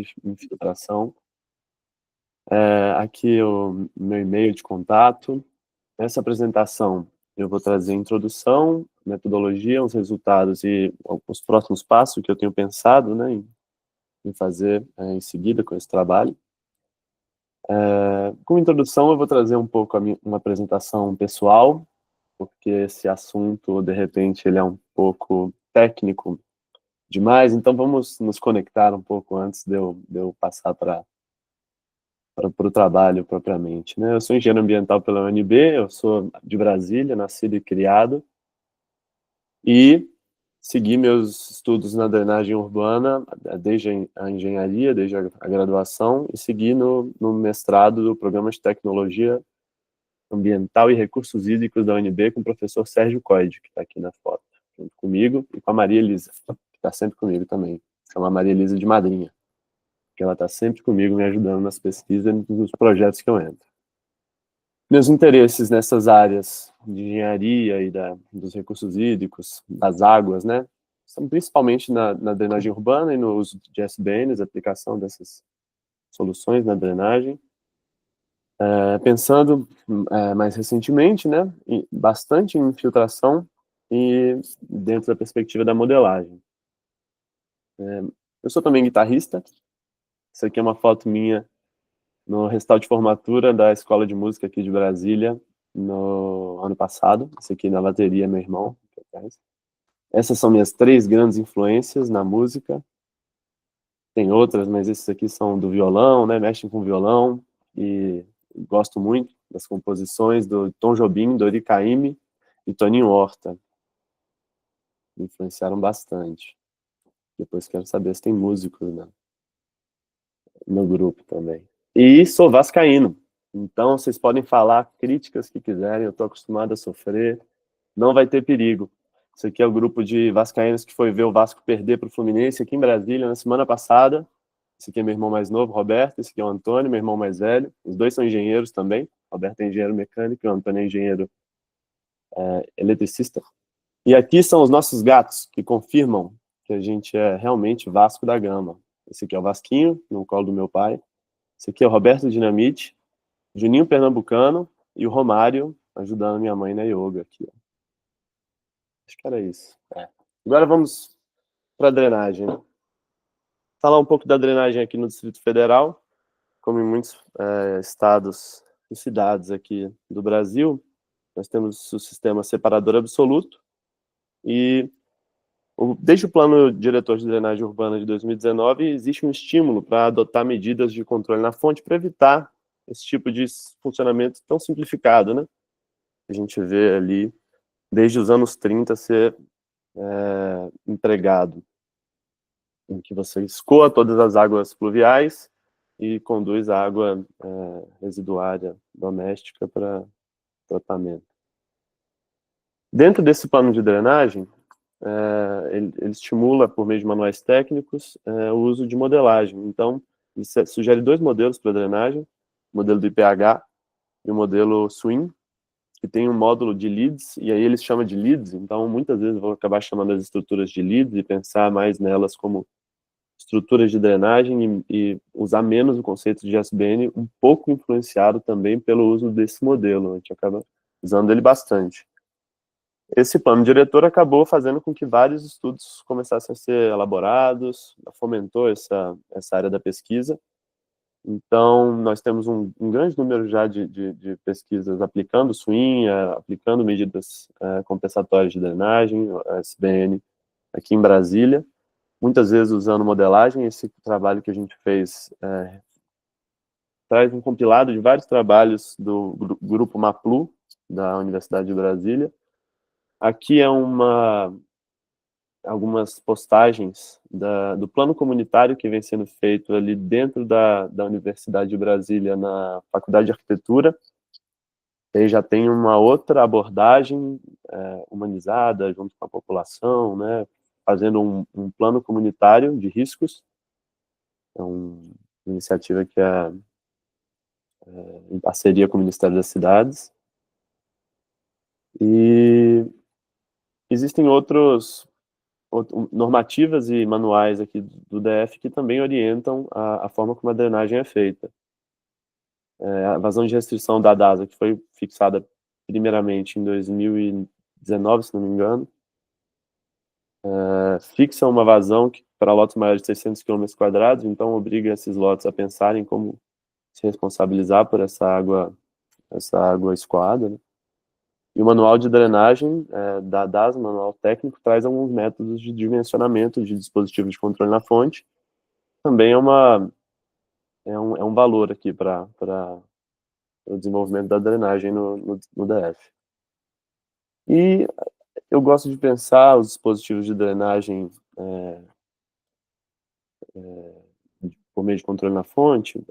de infiltração. Aqui o meu e-mail de contato. Nessa apresentação, eu vou trazer a introdução, metodologia, os resultados e os próximos passos que eu tenho pensado, né, em fazer em seguida com esse trabalho. Como introdução, eu vou trazer um pouco uma apresentação pessoal, porque esse assunto, de repente, ele é um pouco técnico demais, então vamos nos conectar um pouco antes de eu passar para o trabalho propriamente, né? Eu sou engenheiro ambiental pela UNB, eu sou de Brasília, nascido e criado, e segui meus estudos na drenagem urbana, desde a engenharia, desde a graduação, e segui no mestrado do Programa de Tecnologia Ambiental e Recursos Hídricos da UNB com o professor Sérgio Coide, que está aqui na foto, junto comigo, e com a Maria Elisa, que está sempre comigo também. Chama a Maria Elisa de madrinha, que ela está sempre comigo, me ajudando nas pesquisas e nos projetos que eu entro. Meus interesses nessas áreas de engenharia e dos recursos hídricos, das águas, né, são principalmente na drenagem urbana e no uso de SBNs, aplicação dessas soluções na drenagem. Pensando mais recentemente, né, bastante em infiltração e dentro da perspectiva da modelagem. Eu sou também guitarrista. Isso aqui é uma foto minha no recital de formatura da Escola de Música aqui de Brasília, no ano passado. Esse aqui na bateria, meu irmão. Essas são minhas 3 grandes influências na música. Tem outras, mas esses aqui são do violão, né? Mexem com violão. E gosto muito das composições do Tom Jobim, Dori Caymmi e Toninho Horta. Me influenciaram bastante. Depois quero saber se tem músicos, né, no grupo também. E sou vascaíno. Então, vocês podem falar críticas que quiserem, eu estou acostumado a sofrer, não vai ter perigo. Esse aqui é o grupo de vascaínos que foi ver o Vasco perder para o Fluminense aqui em Brasília na semana passada. Esse aqui é meu irmão mais novo, Roberto, esse aqui é o Antônio, meu irmão mais velho. Os dois são engenheiros também. O Roberto é engenheiro mecânico e o Antônio é engenheiro eletricista. E aqui são os nossos gatos, que confirmam que a gente é realmente Vasco da Gama. Esse aqui é o Vasquinho, no colo do meu pai. Esse aqui é o Roberto Dinamite, Juninho Pernambucano e o Romário ajudando minha mãe na yoga aqui. Acho que era isso. Agora vamos para a drenagem. Né? Falar um pouco da drenagem aqui no Distrito Federal, como em muitos estados e cidades aqui do Brasil, nós temos o sistema separador absoluto e desde o Plano Diretor de Drenagem Urbana de 2019 existe um estímulo para adotar medidas de controle na fonte para evitar esse tipo de funcionamento tão simplificado, né? A gente vê ali, desde os anos 30, ser empregado, em que você escoa todas as águas pluviais e conduz a água residuária doméstica para tratamento. Dentro desse plano de drenagem, ele estimula, por meio de manuais técnicos, o uso de modelagem. Então, ele sugere 2 modelos para drenagem, o modelo do IPH e o modelo SWIM, que tem um módulo de leads, e aí eles chamam de leads, então muitas vezes eu vou acabar chamando as estruturas de leads e pensar mais nelas como estruturas de drenagem e usar menos o conceito de SBN, um pouco influenciado também pelo uso desse modelo, a gente acaba usando ele bastante. Esse plano diretor acabou fazendo com que vários estudos começassem a ser elaborados, fomentou essa área da pesquisa. Então, nós temos um grande número já de pesquisas aplicando SWIM, aplicando medidas compensatórias de drenagem, SBN, aqui em Brasília, muitas vezes usando modelagem. Esse trabalho que a gente fez traz um compilado de vários trabalhos do grupo MAPLU, da Universidade de Brasília. Aqui é algumas postagens do plano comunitário que vem sendo feito ali dentro da Universidade de Brasília, na Faculdade de Arquitetura. E aí já tem uma outra abordagem humanizada junto com a população, né, fazendo um plano comunitário de riscos. É uma iniciativa que é em parceria com o Ministério das Cidades. E existem outros normativas e manuais aqui do DF que também orientam a forma como a drenagem é feita. A vazão de restrição da DASA, que foi fixada primeiramente em 2019, se não me engano, fixa uma vazão para lotes maiores de 600 km², então obriga esses lotes a pensarem como se responsabilizar por essa água escoada, né? E o manual de drenagem da DASA, o manual técnico, traz alguns métodos de dimensionamento de dispositivos de controle na fonte. Também é um valor aqui para o desenvolvimento da drenagem no DF. E eu gosto de pensar os dispositivos de drenagem por meio de controle na fonte,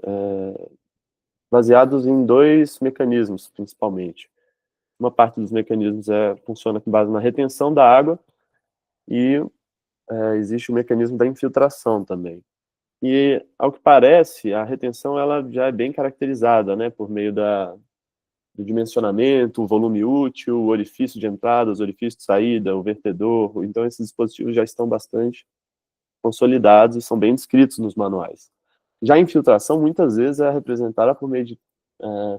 baseados em dois mecanismos, principalmente. Uma parte dos mecanismos funciona com base na retenção da água e existe o mecanismo da infiltração também. E, ao que parece, a retenção ela já é bem caracterizada, né, por meio do dimensionamento, o volume útil, o orifício de entrada, os orifícios de saída, o vertedor. Então, esses dispositivos já estão bastante consolidados e são bem descritos nos manuais. Já a infiltração, muitas vezes, é representada por meio de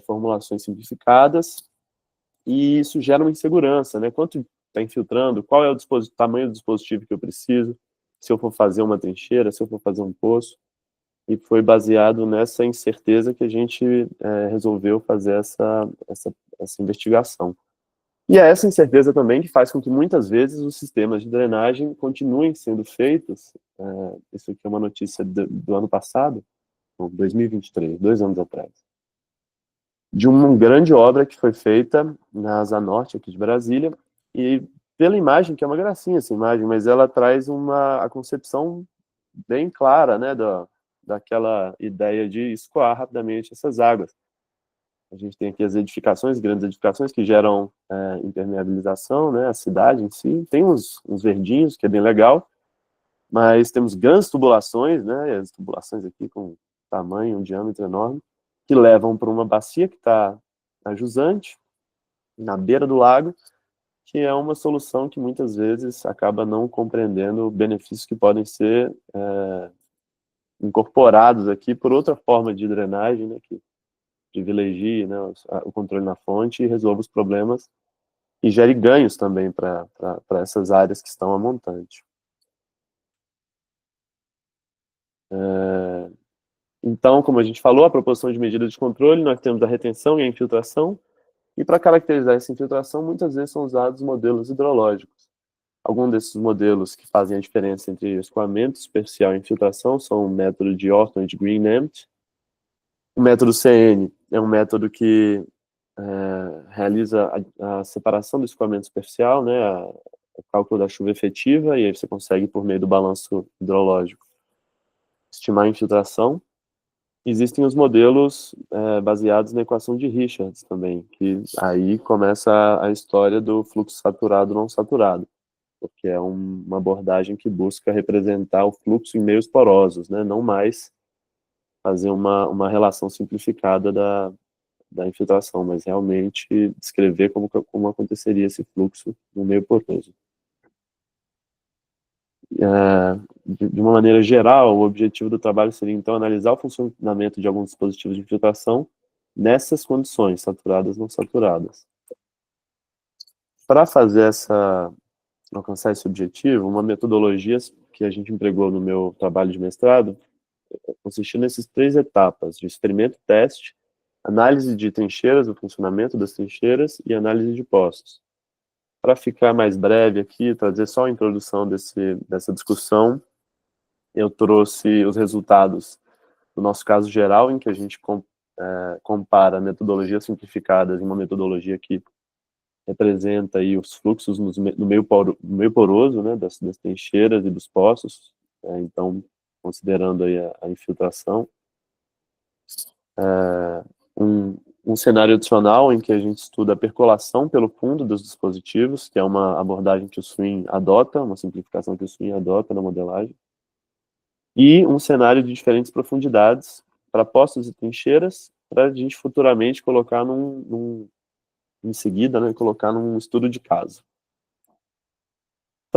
formulações simplificadas, e isso gera uma insegurança, né? Quanto está infiltrando, qual é o tamanho do dispositivo que eu preciso, se eu for fazer uma trincheira, se eu for fazer um poço. E foi baseado nessa incerteza que a gente resolveu fazer essa investigação. E é essa incerteza também que faz com que muitas vezes os sistemas de drenagem continuem sendo feitos. Isso aqui é uma notícia do ano passado, 2023, 2 anos atrás, de uma grande obra que foi feita na Asa Norte, aqui de Brasília, e pela imagem, que é uma gracinha essa imagem, mas ela traz a concepção bem clara, né, daquela ideia de escoar rapidamente essas águas. A gente tem aqui as edificações, grandes edificações que geram impermeabilização, né, a cidade em si. Tem uns verdinhos, que é bem legal, mas temos grandes tubulações, né, as tubulações aqui com tamanho, um diâmetro enorme, que levam para uma bacia que está na jusante, na beira do lago, que é uma solução que muitas vezes acaba não compreendendo benefícios que podem ser incorporados aqui por outra forma de drenagem, né, que privilegie, né, o controle na fonte e resolva os problemas e gere ganhos também para essas áreas que estão a montante. Então, como a gente falou, a proposição de medidas de controle, nós temos a retenção e a infiltração, e para caracterizar essa infiltração, muitas vezes são usados modelos hidrológicos. Alguns desses modelos que fazem a diferença entre escoamento superficial e infiltração são o método de Orton e de Green-Emmet. O método CN é um método que realiza a separação do escoamento superficial, né, o cálculo da chuva efetiva, e aí você consegue, por meio do balanço hidrológico, estimar a infiltração. Existem os modelos baseados na equação de Richards também, que aí começa a história do fluxo saturado não saturado, porque é uma abordagem que busca representar o fluxo em meios porosos, né, não mais fazer uma relação simplificada da infiltração, mas realmente descrever como aconteceria esse fluxo no meio poroso. De uma maneira geral, o objetivo do trabalho seria, então, analisar o funcionamento de alguns dispositivos de infiltração nessas condições, saturadas ou não saturadas. Para alcançar esse objetivo, uma metodologia que a gente empregou no meu trabalho de mestrado consistiu nessas 3 etapas, de experimento-teste, análise de trincheiras, o funcionamento das trincheiras e análise de poços. Para ficar mais breve aqui, trazer só a introdução dessa discussão, eu trouxe os resultados do nosso caso geral, em que a gente compara metodologias simplificadas em uma metodologia que representa aí os fluxos no meio poroso, né, das trincheiras e dos poços, então, considerando aí a infiltração. Um cenário adicional em que a gente estuda a percolação pelo fundo dos dispositivos, que é uma abordagem que o Swin adota, uma simplificação que o Swin adota na modelagem, e um cenário de diferentes profundidades para poços e trincheiras, para a gente futuramente colocar em seguida, né, colocar num estudo de caso.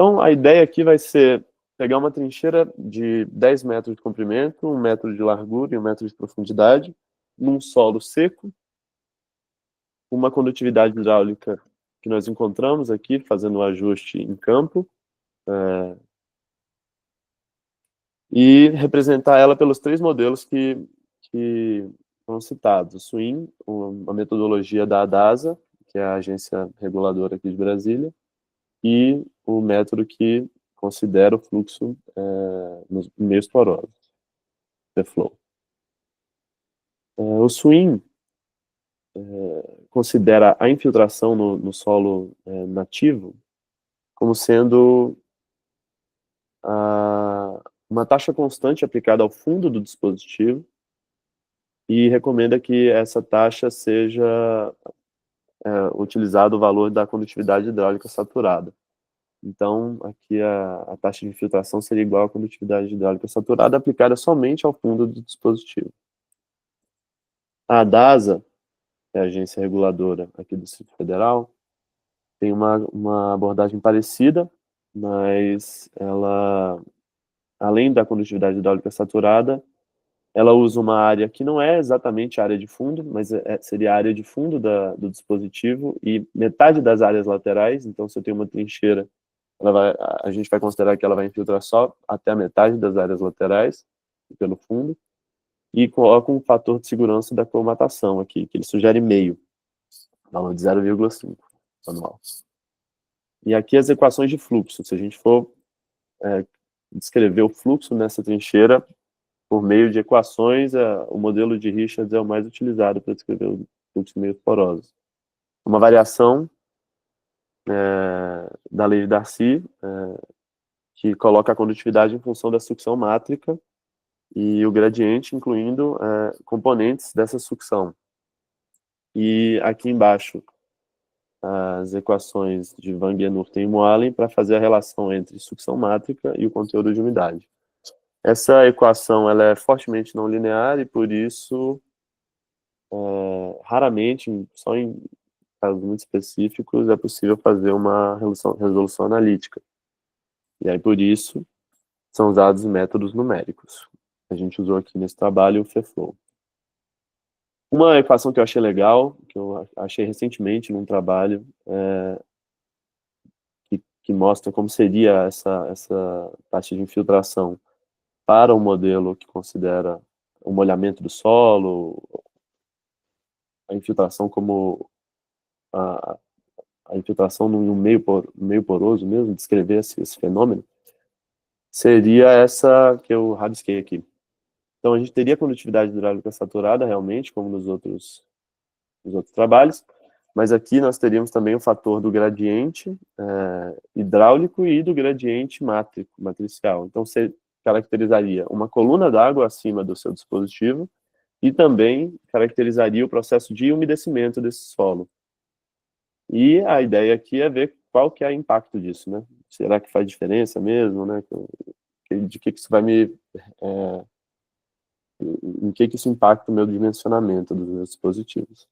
Então, a ideia aqui vai ser pegar uma trincheira de 10 metros de comprimento, 1 metro de largura e 1 metro de profundidade, num solo seco, uma condutividade hidráulica que nós encontramos aqui, fazendo o ajuste em campo, e representar ela pelos 3 modelos que foram citados. O SWIM, uma metodologia da ADASA, que é a agência reguladora aqui de Brasília, e o método que considera o fluxo nos meios porosos, the flow. O SWIM considera a infiltração no solo nativo como sendo uma taxa constante aplicada ao fundo do dispositivo e recomenda que essa taxa seja utilizado o valor da condutividade hidráulica saturada. Então, aqui a taxa de infiltração seria igual à condutividade hidráulica saturada aplicada somente ao fundo do dispositivo. A ADASA, que é a agência reguladora aqui do Distrito Federal, tem uma abordagem parecida, mas ela, além da condutividade hidráulica saturada, ela usa uma área que não é exatamente a área de fundo, mas seria a área de fundo do dispositivo e metade das áreas laterais. Então, se eu tenho uma trincheira, a gente vai considerar que ela vai infiltrar só até a metade das áreas laterais, pelo fundo, e coloca um fator de segurança da colmatação aqui, que ele sugere meio, valor de 0,5 anual. E aqui as equações de fluxo. Se a gente for descrever o fluxo nessa trincheira por meio de equações, o modelo de Richards é o mais utilizado para descrever o fluxo de meios porosos. Uma variação da lei de Darcy, que coloca a condutividade em função da sucção mátrica e o gradiente, incluindo componentes dessa sucção. E aqui embaixo, as equações de Van Genurten e Moalen para fazer a relação entre sucção mátrica e o conteúdo de umidade. Essa equação ela é fortemente não linear e, por isso, raramente, só em casos muito específicos, é possível fazer uma resolução analítica. E aí, por isso, são usados métodos numéricos. A gente usou aqui nesse trabalho o FEFLOW. Uma equação que eu achei legal, que eu achei recentemente num trabalho, que mostra como seria essa taxa de infiltração para um modelo que considera o molhamento do solo, a infiltração como a infiltração num meio poroso mesmo, descrever esse fenômeno, seria essa que eu rabisquei aqui. Então, a gente teria condutividade hidráulica saturada, realmente, como nos outros trabalhos, mas aqui nós teríamos também o fator do gradiente hidráulico e do gradiente matricial. Então, você caracterizaria uma coluna d'água acima do seu dispositivo e também caracterizaria o processo de umedecimento desse solo. E a ideia aqui é ver qual que é o impacto disso, né? Será que faz diferença mesmo, né? De que isso vai me... em que isso impacta o meu dimensionamento dos meus dispositivos.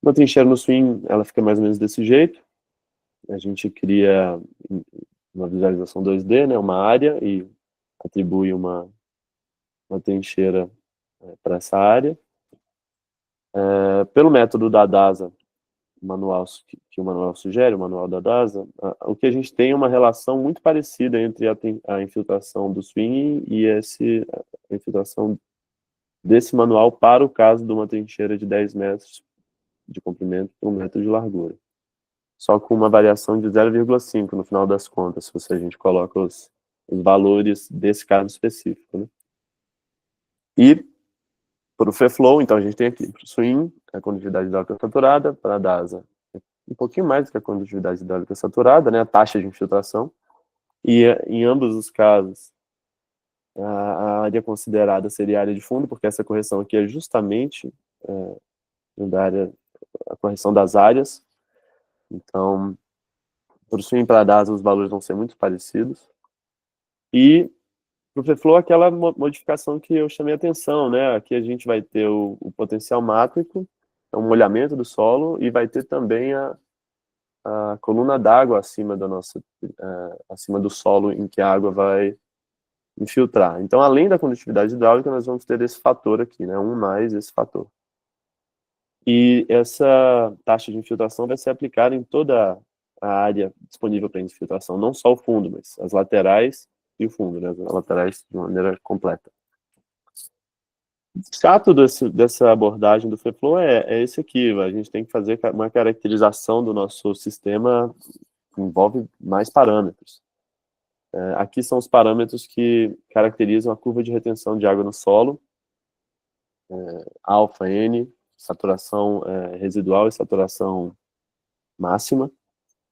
Uma trincheira no swing, ela fica mais ou menos desse jeito. A gente cria uma visualização 2D, né, uma área, e atribui uma trincheira para essa área. Pelo método da DASA, que o manual sugere, o manual da DASA, o que a gente tem é uma relação muito parecida entre a infiltração do swing e a infiltração desse manual para o caso de uma trincheira de 10 metros de comprimento por 1 metro de largura. Só com uma variação de 0,5 no final das contas, se a gente coloca os valores desse caso específico, né? E para o FEFLOW, então a gente tem aqui para o swing, a condutividade hidráulica saturada, para a DASA, um pouquinho mais do que a condutividade hidráulica saturada, né, a taxa de infiltração, e em ambos os casos, a área considerada seria a área de fundo, porque essa correção aqui é justamente a correção das áreas. Então, para o swing e para a DASA, os valores vão ser muito parecidos. E para o FEFLOW, aquela modificação que eu chamei a atenção, né? Aqui a gente vai ter o potencial mátrico, o molhamento do solo, e vai ter também a coluna d'água acima da nossa, acima do solo em que a água vai infiltrar. Então, além da condutividade hidráulica, nós vamos ter esse fator aqui, né? Mais esse fator. E essa taxa de infiltração vai ser aplicada em toda a área disponível para infiltração, não só o fundo, mas as laterais e o fundo, né? As laterais de maneira completa. O chato dessa abordagem do FEFLOW é esse aqui, a gente tem que fazer uma caracterização do nosso sistema que envolve mais parâmetros. Aqui são os parâmetros que caracterizam a curva de retenção de água no solo, alfa, N, saturação residual e saturação máxima,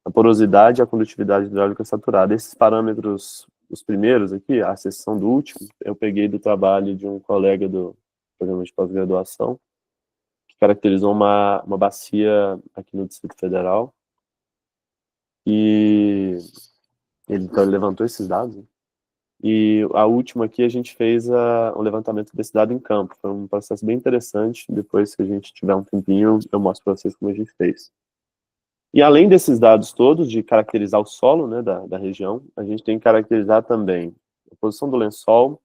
a porosidade e a condutividade hidráulica saturada. Esses parâmetros, os primeiros aqui, a exceção do último, eu peguei do trabalho de um colega do programa de pós-graduação, que caracterizou uma bacia aqui no Distrito Federal, e então, ele levantou esses dados, né? E a última aqui a gente fez um levantamento desse dado em campo. Foi um processo bem interessante. Depois, se a gente tiver um tempinho, eu mostro para vocês como a gente fez. E além desses dados todos, de caracterizar o solo, né, da região, a gente tem que caracterizar também a posição do lençol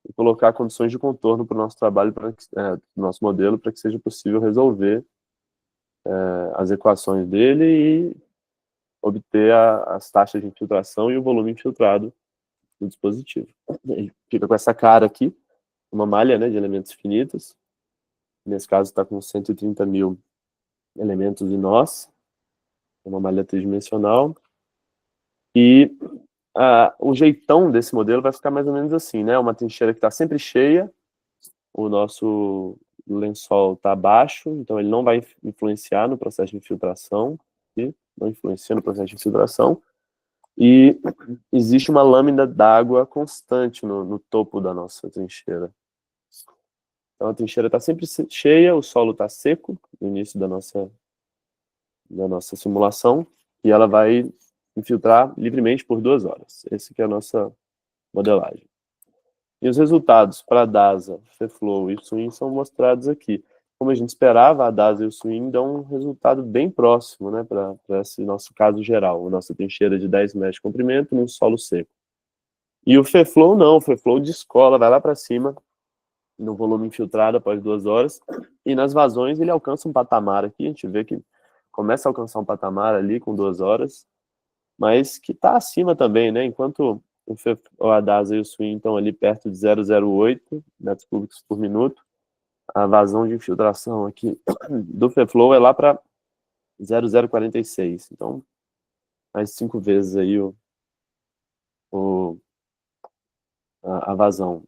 e colocar condições de contorno para o nosso trabalho, para nosso modelo, para que seja possível resolver as equações dele e obter as taxas de infiltração e o volume infiltrado do dispositivo. Ele fica com essa cara aqui, uma malha, né, de elementos finitos. Nesse caso está com 130 mil elementos em nós, uma malha tridimensional. E o jeitão desse modelo vai ficar mais ou menos assim, né? Uma trincheira que está sempre cheia, o nosso lençol está baixo, então ele não vai influenciar no processo de infiltração, não influencia no processo de infiltração. E existe uma lâmina d'água constante no topo da nossa trincheira. Então a trincheira está sempre cheia, o solo está seco no início da nossa simulação, e ela vai infiltrar livremente por 2 horas. Essa que é a nossa modelagem. E os resultados para a DASA, FEFLOW e o SWIM são mostrados aqui. Como a gente esperava, a DASA e o SWIM dão um resultado bem próximo, né, para esse nosso caso geral, a nossa trincheira de 10 metros de comprimento num solo seco. E o FEFLOW não, o FEFLOW descola, vai lá para cima, no volume infiltrado após 2 horas, e nas vazões ele alcança um patamar aqui, a gente vê que começa a alcançar um patamar ali com 2 horas, mas que está acima também, né, enquanto a DASA e o SWIM estão ali perto de 0,08 metros cúbicos por minuto, a vazão de infiltração aqui do FEFLOW é lá para 0,046, então mais 5 vezes aí a vazão.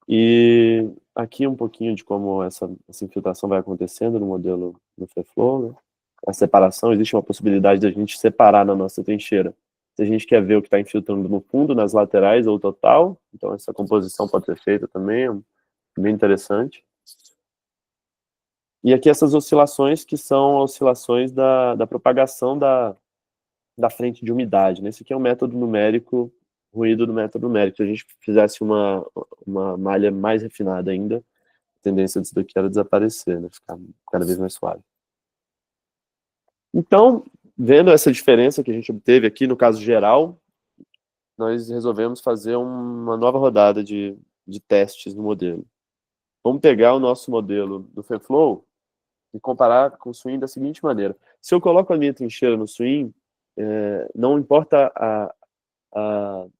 E aqui um pouquinho de como essa infiltração vai acontecendo no modelo do FEFLOW, né? A separação, existe uma possibilidade de a gente separar na nossa trincheira. Se a gente quer ver o que está infiltrando no fundo, nas laterais ou total, então essa composição pode ser feita também, é bem interessante. E aqui essas oscilações que são oscilações da propagação da frente de umidade, né? Esse aqui é um método numérico, ruído do método numérico. Se a gente fizesse uma malha mais refinada ainda, a tendência disso daqui era desaparecer, né? Ficar cada vez mais suave. Então, vendo essa diferença que a gente obteve aqui no caso geral, nós resolvemos fazer uma nova rodada de testes no modelo. Vamos pegar o nosso modelo do FEFLOW e comparar com o SWIM da seguinte maneira. Se eu coloco a minha trincheira no SWIM, não importa a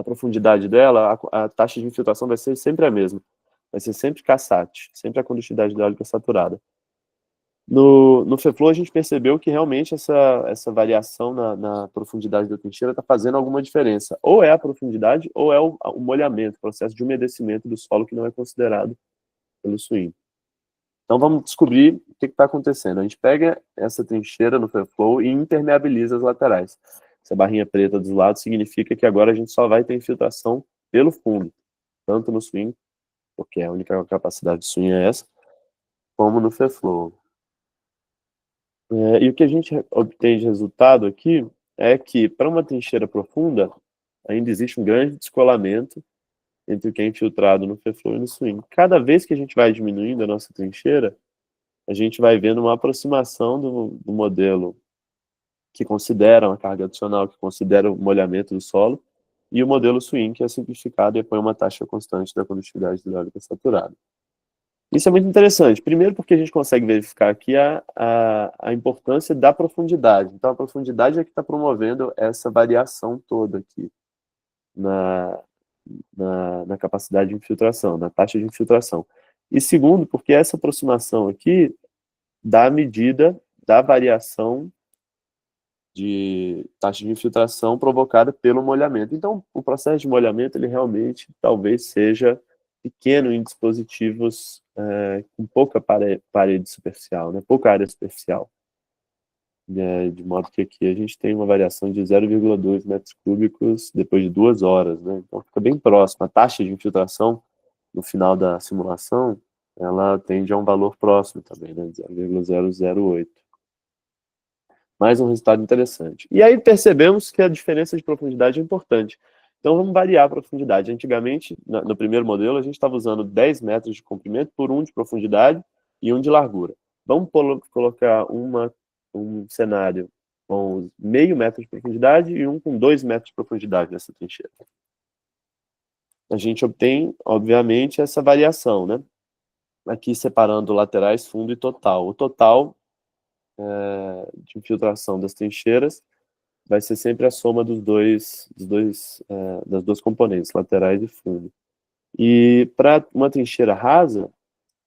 profundidade dela, a taxa de infiltração vai ser sempre a mesma. Vai ser sempre CASAT, sempre a condutividade hidráulica saturada. No FEFLOW a gente percebeu que realmente essa variação na profundidade da trincheira está fazendo alguma diferença. Ou é a profundidade, ou é o molhamento, o processo de umedecimento do solo que não é considerado pelo SWIM. Então vamos descobrir o que está acontecendo. A gente pega essa trincheira no FEFLOW e impermeabiliza as laterais. Essa barrinha preta dos lados significa que agora a gente só vai ter infiltração pelo fundo, tanto no SWIM, porque a única capacidade do SWIM é essa, como no FEFLOW. E o que a gente obtém de resultado aqui é que, para uma trincheira profunda, ainda existe um grande descolamento entre o que é infiltrado no FEFLOW e no SWIM. Cada vez que a gente vai diminuindo a nossa trincheira, a gente vai vendo uma aproximação do modelo que considera uma carga adicional, que considera o molhamento do solo, e o modelo swing, que é simplificado e põe uma taxa constante da condutividade hidráulica saturada. Isso é muito interessante. Primeiro porque a gente consegue verificar aqui a importância da profundidade. Então, a profundidade é que está promovendo essa variação toda aqui na capacidade de infiltração, na taxa de infiltração. E segundo, porque essa aproximação aqui dá a medida da variação de taxa de infiltração provocada pelo molhamento. Então, o processo de molhamento, ele realmente talvez seja pequeno em dispositivos com pouca parede superficial, né? Pouca área superficial. De modo que aqui a gente tem uma variação de 0,2 metros cúbicos depois de 2 horas, né? Então fica bem próximo. A taxa de infiltração no final da simulação, ela tende a um valor próximo também, né? 0,008. Mais um resultado interessante. E aí percebemos que a diferença de profundidade é importante. Então vamos variar a profundidade. Antigamente, no primeiro modelo, a gente estava usando 10 metros de comprimento por 1 de profundidade e 1 de largura. Vamos colocar um cenário com meio metro de profundidade e um com 2 metros de profundidade nessa trincheira. A gente obtém, obviamente, essa variação, né? Aqui separando laterais, fundo e total. O total de infiltração das trincheiras vai ser sempre a soma das duas componentes, laterais e fundo. E para uma trincheira rasa,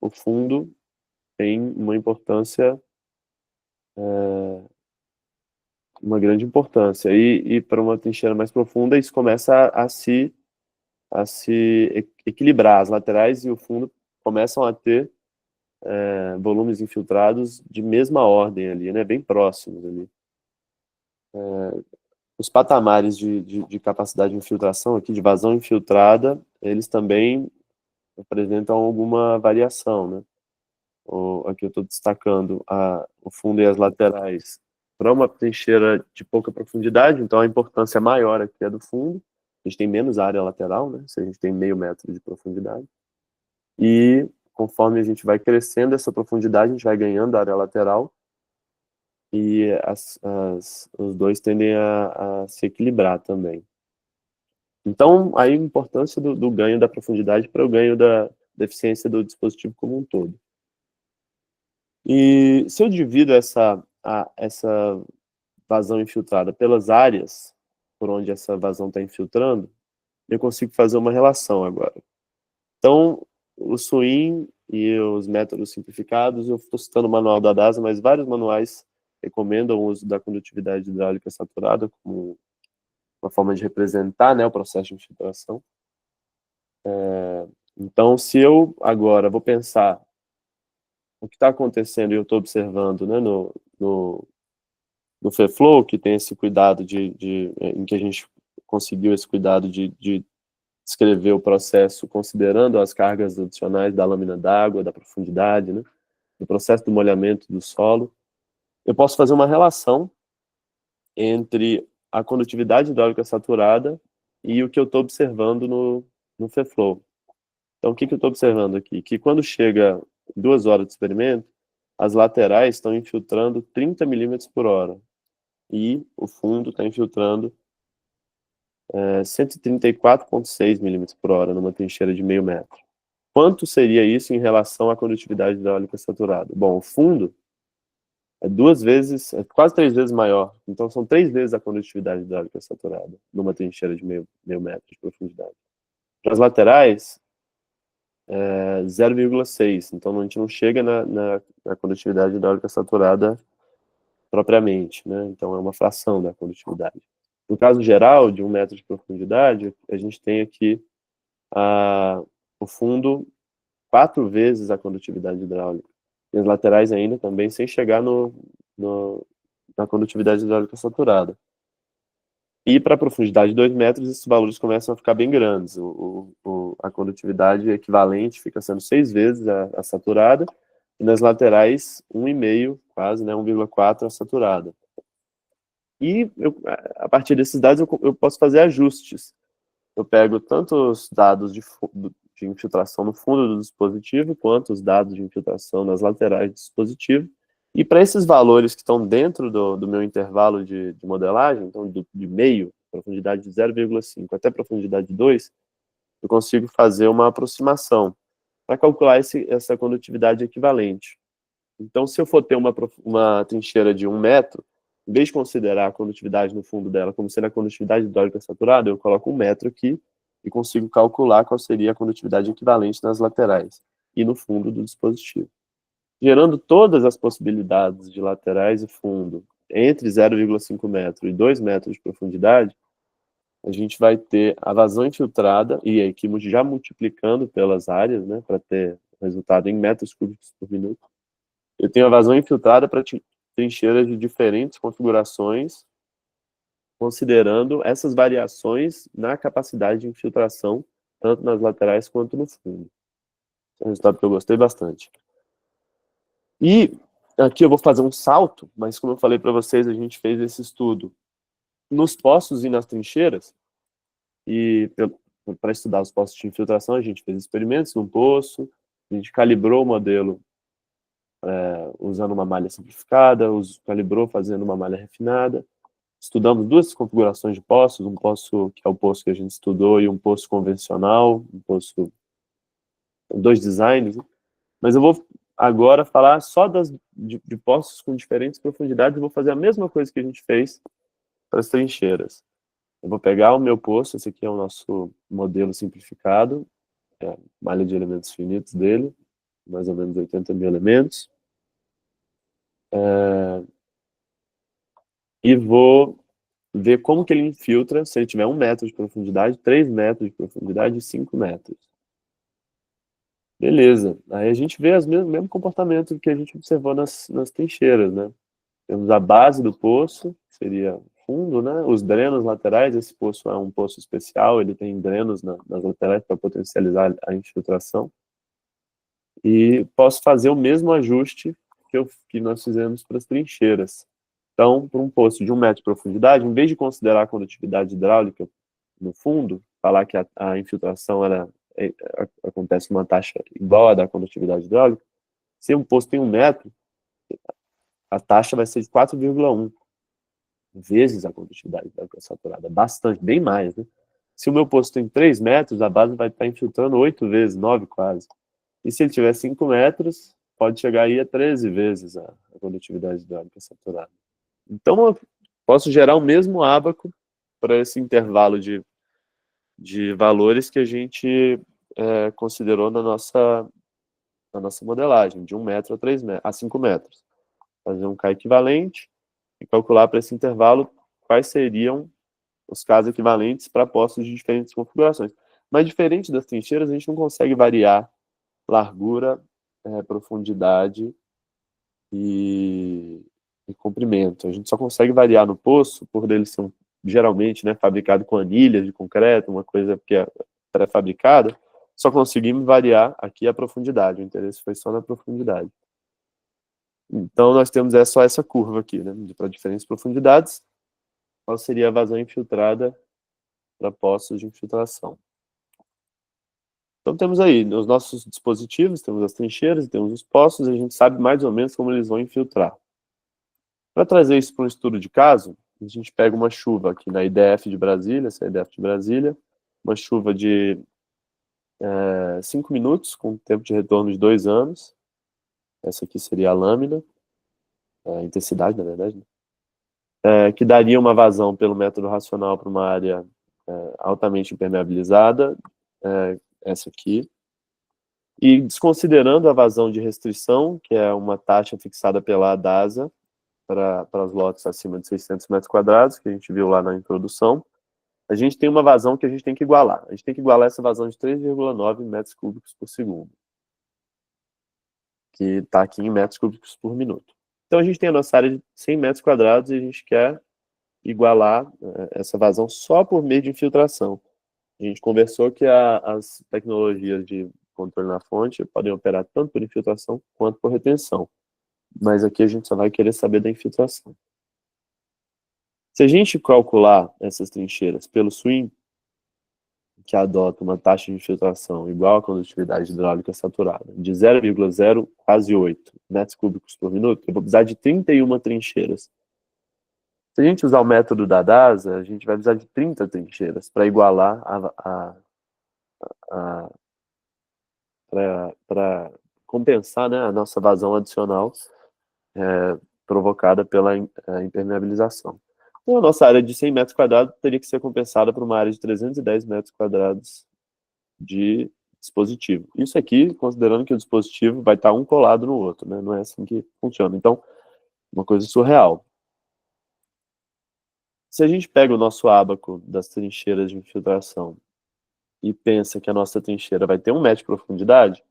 o fundo tem uma importância, uma grande importância. E para uma trincheira mais profunda, isso começa a se equilibrar. As laterais e o fundo começam a ter volumes infiltrados de mesma ordem ali, né, bem próximos ali. Os patamares de capacidade de infiltração aqui, de vazão infiltrada, eles também apresentam alguma variação, né? Aqui eu estou destacando o fundo e as laterais para uma trincheira de pouca profundidade, então a importância maior aqui é do fundo. A gente tem menos área lateral, né? Se a gente tem meio metro de profundidade. E conforme a gente vai crescendo essa profundidade, a gente vai ganhando área lateral e os dois tendem a se equilibrar também. Então, aí a importância do ganho da profundidade para o ganho da eficiência do dispositivo como um todo. E se eu divido essa vazão infiltrada pelas áreas por onde essa vazão está infiltrando, eu consigo fazer uma relação agora. Então, o swing e os métodos simplificados, eu estou citando o manual da DASA, mas vários manuais recomendam o uso da condutividade hidráulica saturada como uma forma de representar, né, o processo de infiltração. Então, se eu agora vou pensar o que está acontecendo e eu estou observando, né, no FEFlow, que tem esse cuidado em que a gente conseguiu esse cuidado de descrever o processo considerando as cargas adicionais da lâmina d'água, da profundidade, né, do processo do molhamento do solo, eu posso fazer uma relação entre a condutividade hidráulica saturada e o que eu estou observando no FEFlow. Então, o que eu estou observando aqui? Que quando chega 2 horas de experimento, as laterais estão infiltrando 30 milímetros por hora e o fundo está infiltrando 134,6 milímetros por hora numa trincheira de meio metro. Quanto seria isso em relação à condutividade hidráulica saturada? Bom, o fundo é quase 3 vezes maior. Então, são 3 vezes a condutividade hidráulica saturada numa trincheira de meio metro de profundidade. Para as laterais, 0,6. Então, a gente não chega na condutividade hidráulica saturada propriamente, né? Então, é uma fração da condutividade. No caso geral, de 1 metro de profundidade, a gente tem aqui o fundo 4 vezes a condutividade hidráulica. E as laterais ainda também, sem chegar na condutividade hidráulica saturada. E para a profundidade de 2 metros, esses valores começam a ficar bem grandes. A condutividade equivalente fica sendo 6 vezes a saturada, e nas laterais, 1,5, quase, né, 1,4 a saturada. E a partir desses dados eu posso fazer ajustes. Eu pego tanto os dados de infiltração no fundo do dispositivo, quanto os dados de infiltração nas laterais do dispositivo. E para esses valores que estão dentro do meu intervalo de modelagem, então de meio, profundidade de 0,5 até profundidade de 2, eu consigo fazer uma aproximação para calcular essa condutividade equivalente. Então, se eu for ter uma trincheira de 1 metro, em vez de considerar a condutividade no fundo dela como sendo a condutividade hidráulica saturada, eu coloco 1 metro aqui e consigo calcular qual seria a condutividade equivalente nas laterais e no fundo do dispositivo. Gerando todas as possibilidades de laterais e fundo entre 0,5 metro e 2 metros de profundidade, a gente vai ter a vazão infiltrada, e aqui já multiplicando pelas áreas, né, para ter resultado em metros cúbicos por minuto. Eu tenho a vazão infiltrada para trincheiras de diferentes configurações, considerando essas variações na capacidade de infiltração, tanto nas laterais quanto no fundo. É um resultado que eu gostei bastante. E aqui eu vou fazer um salto, mas como eu falei para vocês, a gente fez esse estudo nos poços e nas trincheiras, e para estudar os poços de infiltração, a gente fez experimentos num poço, a gente calibrou o modelo usando uma malha simplificada, calibrou fazendo uma malha refinada. Estudamos duas configurações de poços, um poço que é o poço que a gente estudou e um poço convencional, dois designs. Mas eu vou agora falar só de poços com diferentes profundidades e vou fazer a mesma coisa que a gente fez para as trincheiras. Eu vou pegar o meu poço, esse aqui é o nosso modelo simplificado, malha de elementos finitos dele, mais ou menos 80 mil elementos. E vou ver como que ele infiltra se ele tiver 1 metro de profundidade, 3 metros de profundidade e 5 metros. Beleza. Aí a gente vê o mesmo comportamento que a gente observou nas trincheiras, né? Temos a base do poço, que seria fundo, né? Os drenos laterais, esse poço é um poço especial, ele tem drenos nas laterais para potencializar a infiltração. E posso fazer o mesmo ajuste que nós fizemos para as trincheiras. Então, para um poço de 1 metro de profundidade, em vez de considerar a condutividade hidráulica no fundo, falar que a infiltração acontece uma taxa igual à da condutividade hidráulica, se um poço tem 1 metro, a taxa vai ser de 4,1 vezes a condutividade hidráulica saturada. Bastante, bem mais, né? Se o meu poço tem 3 metros, a base vai estar infiltrando 8 vezes, 9 quase. E se ele tiver 5 metros, pode chegar aí a 13 vezes a condutividade hidráulica saturada. Então, eu posso gerar o mesmo ábaco para esse intervalo de valores que a gente considerou na nossa modelagem, de 1 metro a 5 metros. Fazer um K equivalente e calcular para esse intervalo quais seriam os Ks equivalentes para poços de diferentes configurações. Mas diferente das trincheiras, a gente não consegue variar largura, profundidade e comprimento. A gente só consegue variar no poço por eles são geralmente, né, fabricado com anilhas de concreto, uma coisa que é pré-fabricada. Só conseguimos variar aqui a profundidade. O interesse foi só na profundidade. Então nós temos só essa curva aqui, né, para diferentes profundidades. Qual seria a vazão infiltrada para poços de infiltração? Então temos aí os nossos dispositivos, temos as trincheiras, temos os poços, e a gente sabe mais ou menos como eles vão infiltrar. Para trazer isso para um estudo de caso, a gente pega uma chuva aqui na IDF de Brasília, essa é a IDF de Brasília, uma chuva de 5 minutos, com tempo de retorno de 2 anos. Essa aqui seria a lâmina, a intensidade, na verdade, né? Que daria uma vazão pelo método racional para uma área altamente impermeabilizada, essa aqui. E desconsiderando a vazão de restrição, que é uma taxa fixada pela ADASA, para os lotes acima de 600 metros quadrados, que a gente viu lá na introdução, a gente tem uma vazão que a gente tem que igualar. A gente tem que igualar essa vazão de 3,9 metros cúbicos por segundo, que está aqui em metros cúbicos por minuto. Então a gente tem a nossa área de 100 metros quadrados e a gente quer igualar essa vazão só por meio de infiltração. A gente conversou que as tecnologias de controle na fonte podem operar tanto por infiltração quanto por retenção. Mas aqui a gente só vai querer saber da infiltração. Se a gente calcular essas trincheiras pelo swing, que adota uma taxa de infiltração igual à condutividade hidráulica saturada, de 0,0 quase 8 metros cúbicos por minuto, eu vou precisar de 31 trincheiras. Se a gente usar o método da DASA, a gente vai precisar de 30 trincheiras para igualar para compensar, né, a nossa vazão adicional provocada pela impermeabilização. Então, a nossa área de 100 metros quadrados teria que ser compensada por uma área de 310 metros quadrados de dispositivo. Isso aqui, considerando que o dispositivo vai estar um colado no outro, né? Não é assim que funciona. Então, uma coisa surreal. Se a gente pega o nosso ábaco das trincheiras de infiltração e pensa que a nossa trincheira vai ter 1 metro de profundidade,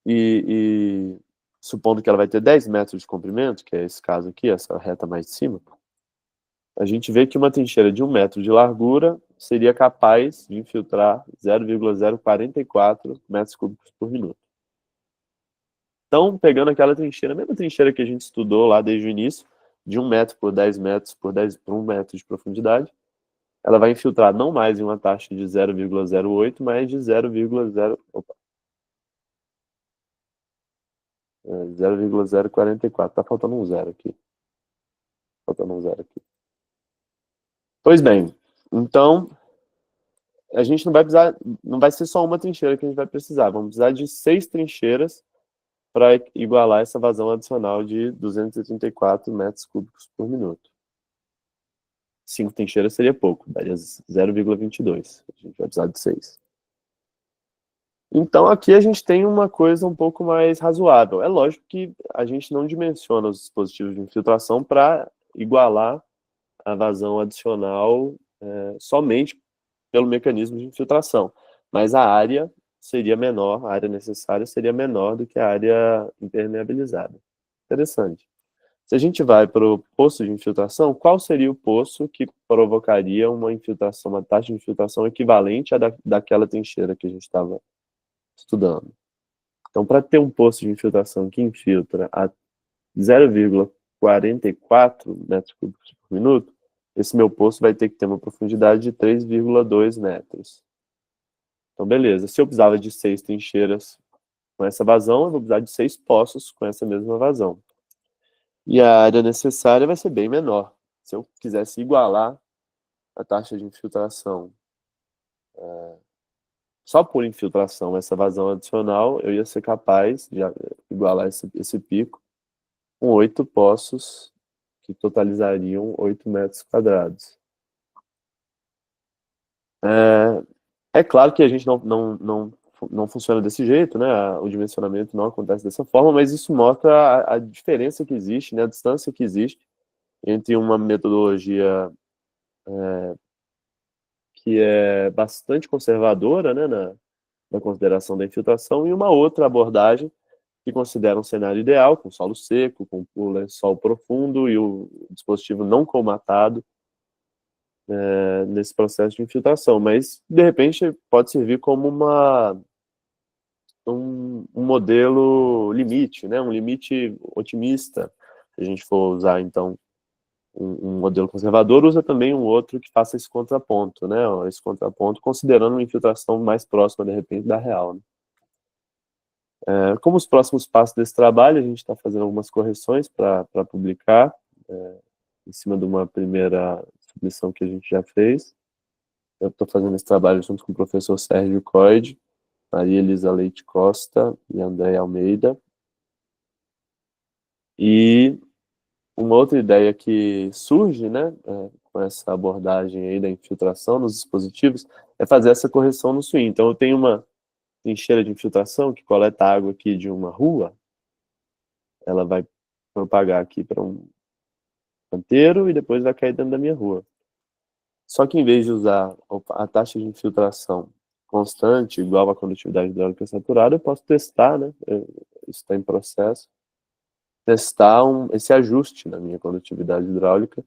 e supondo que ela vai ter 10 metros de comprimento, que é esse caso aqui, essa reta mais de cima, a gente vê que uma trincheira de 1 metro de largura seria capaz de infiltrar 0,044 metros cúbicos por minuto. Então, pegando aquela trincheira, a mesma trincheira que a gente estudou lá desde o início, de 1 metro por 10 metros por 1 metro de profundidade, ela vai infiltrar não mais em uma taxa de 0,08, mas de 0,044. Tá faltando um zero aqui. Faltando um zero aqui. Pois bem, então a gente não vai precisar, não vai ser só uma trincheira que a gente vai precisar, vamos precisar de 6 trincheiras para igualar essa vazão adicional de 234 metros cúbicos por minuto. 5 trincheiras seria pouco, daria 0,22. A gente vai precisar de 6. Então aqui a gente tem uma coisa um pouco mais razoável. É lógico que a gente não dimensiona os dispositivos de infiltração para igualar a vazão adicional somente pelo mecanismo de infiltração. Mas a área seria menor, a área necessária seria menor do que a área impermeabilizada. Interessante. Se a gente vai para o poço de infiltração, qual seria o poço que provocaria uma infiltração, uma taxa de infiltração equivalente à daquela trincheira que a gente estava estudando? Então, para ter um poço de infiltração que infiltra a 0,44 metros cúbicos por minuto, esse meu poço vai ter que ter uma profundidade de 3,2 metros. Então, beleza. Se eu precisava de 6 trincheiras com essa vazão, eu vou precisar de 6 poços com essa mesma vazão. E a área necessária vai ser bem menor. Se eu quisesse igualar a taxa de infiltração só por infiltração, essa vazão adicional, eu ia ser capaz de igualar esse pico com 8 poços que totalizariam 8 metros quadrados. É claro que a gente não funciona desse jeito, né? O dimensionamento não acontece dessa forma, mas isso mostra a diferença que existe, né? A distância que existe entre uma metodologia que é bastante conservadora, né, na consideração da infiltração, e uma outra abordagem que considera um cenário ideal, com solo seco, com o lençol profundo e o dispositivo não colmatado nesse processo de infiltração. Mas, de repente, pode servir como um modelo limite, né, um limite otimista, se a gente for usar, então, um modelo conservador, usa também um outro que faça esse contraponto, né? Esse contraponto considerando uma infiltração mais próxima, de repente, da real. Né? Como os próximos passos desse trabalho, a gente está fazendo algumas correções para publicar, em cima de uma primeira submissão que a gente já fez. Eu estou fazendo esse trabalho junto com o professor Sérgio Coide, Maria Elisa Leite Costa e André Almeida. E uma outra ideia que surge, né, com essa abordagem aí da infiltração nos dispositivos, é fazer essa correção no swing. Então, eu tenho uma trincheira de infiltração que coleta água aqui de uma rua, ela vai propagar aqui para um canteiro e depois vai cair dentro da minha rua. Só que em vez de usar a taxa de infiltração constante, igual à condutividade hidráulica saturada, eu posso testar, né, isso está em processo, testar esse ajuste na minha condutividade hidráulica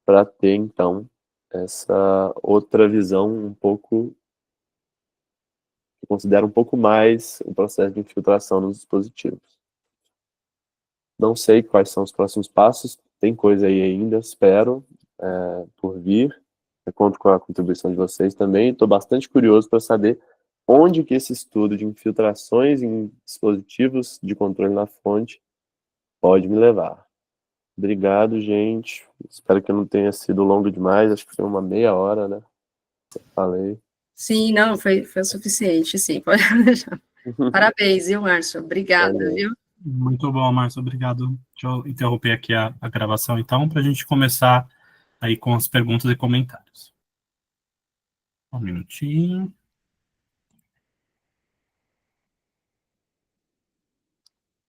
para ter, então, essa outra visão um pouco, que considera um pouco mais o processo de infiltração nos dispositivos. Não sei quais são os próximos passos, tem coisa aí ainda, espero, por vir. Eu conto com a contribuição de vocês também. Estou bastante curioso para saber onde que esse estudo de infiltrações em dispositivos de controle na fonte pode me levar. Obrigado, gente. Espero que não tenha sido longo demais. Acho que foi uma meia hora, né? Falei. Sim, não, foi o suficiente, sim, pode deixar. Parabéns, viu, Márcio? Obrigada, Valeu. viu? Muito bom, Márcio, obrigado. Deixa eu interromper aqui a gravação, então, para a gente começar aí com as perguntas e comentários. Um minutinho.